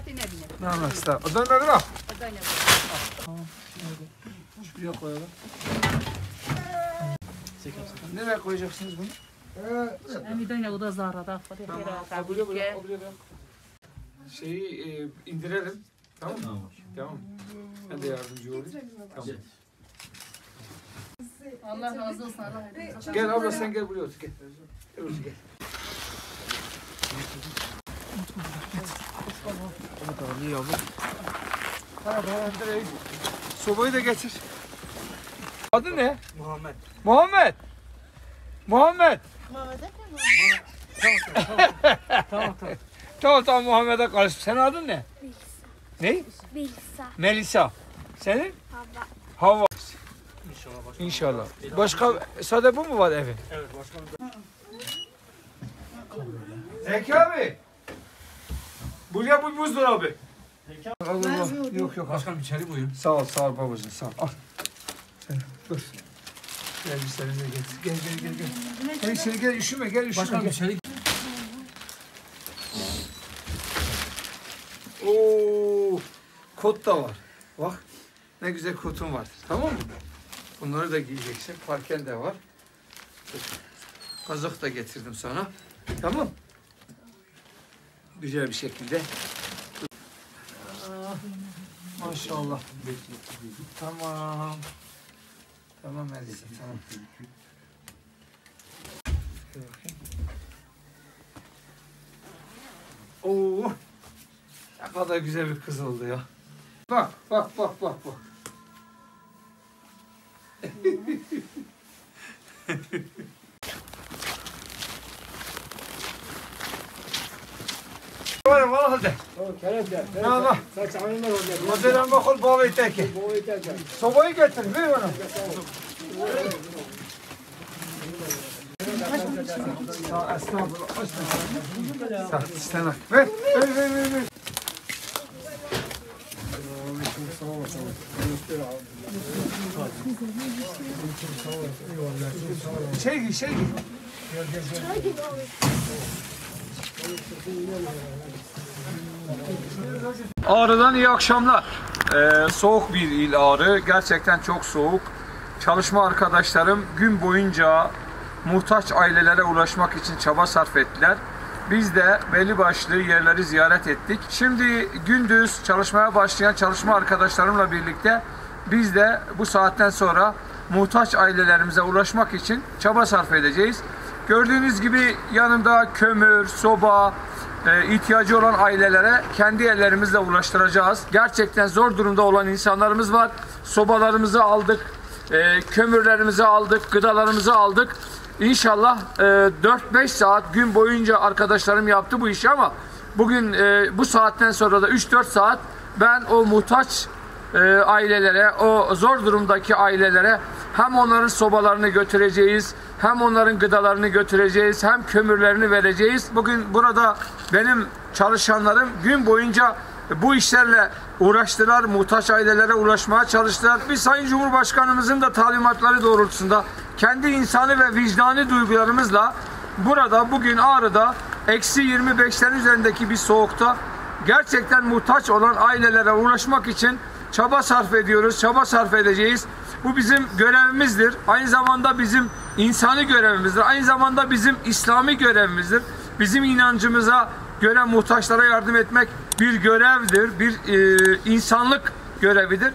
Zaten evine. Tamam usta. Odan nerede bak? Odan evine. Tamam. Şuraya koyalım. Nereye koyacaksınız bunu? Emidan ya o da zarada. Tamam. Buraya. Şeyi indirelim. Tamam mı? Tamam. Ben de yardımcı olayım. Tamam. Allah razı olsun. Gel abla sen gel buraya otur. Gel. Gel otur gel. İyi abi. Sobayı da getir. Adı ne? Muhammed. Muhammed. Muhammed. Tamam Muhammed'e karşı. Senin adın ne? Melisa. Ne? Melisa. Melisa. Senin? Hava. Hava. İnşallah başkanım. İnşallah. Başka sade bu mu var evin? Evet başkanım. Zeki abi. Buraya bu buzdolabı. Allah. Yok. Başkanım içeri buyurun. Sağ ol babacığım sağ ol. Al. Sen dur. Gel bir seninle getir. Gel. Gel içeri gel üşüme gel üşüme. Başkanım Gel. içeri. Oo, kot da var. Bak ne güzel kotun var. Tamam mı? Bunları da giyeceksin. Parken de var. Kazak da getirdim sana. Tamam. Güzel bir şekilde. Maşallah. Tamam. Tamam Melisa. Tamam. Oo. Ne kadar güzel bir kız oldu ya. Bak. Var mı hadi? Ne Allah? Modelem bakıl babayı teki. Sobayı getir, ver bana. Estağfurullah. Sağ istene. Ver. Şey giy. Ağrı'dan iyi akşamlar. Soğuk bir il Ağrı. Gerçekten çok soğuk. Çalışma arkadaşlarım gün boyunca muhtaç ailelere ulaşmak için çaba sarf ettiler. Biz de belli başlı yerleri ziyaret ettik. Şimdi gündüz çalışmaya başlayan çalışma arkadaşlarımla birlikte biz de bu saatten sonra muhtaç ailelerimize ulaşmak için çaba sarf edeceğiz. Gördüğünüz gibi yanımda kömür, soba, ihtiyacı olan ailelere kendi ellerimizle ulaştıracağız. Gerçekten zor durumda olan insanlarımız var. Sobalarımızı aldık, kömürlerimizi aldık, gıdalarımızı aldık. İnşallah 4-5 saat gün boyunca arkadaşlarım yaptı bu işi ama bugün bu saatten sonra da 3-4 saat ben o muhtaç ailelere, o zor durumdaki ailelere hem onların sobalarını götüreceğiz, hem onların gıdalarını götüreceğiz, hem kömürlerini vereceğiz. Bugün burada benim çalışanlarım gün boyunca bu işlerle uğraştılar, muhtaç ailelere ulaşmaya çalıştılar. Biz Sayın Cumhurbaşkanımızın da talimatları doğrultusunda kendi insani ve vicdani duygularımızla burada bugün Ağrı'da -25'lerin üzerindeki bir soğukta gerçekten muhtaç olan ailelere ulaşmak için çaba sarf ediyoruz, çaba sarf edeceğiz. Bu bizim görevimizdir. Aynı zamanda bizim insani görevimizdir. Aynı zamanda bizim İslami görevimizdir. Bizim inancımıza göre muhtaçlara yardım etmek bir görevdir, bir insanlık görevidir.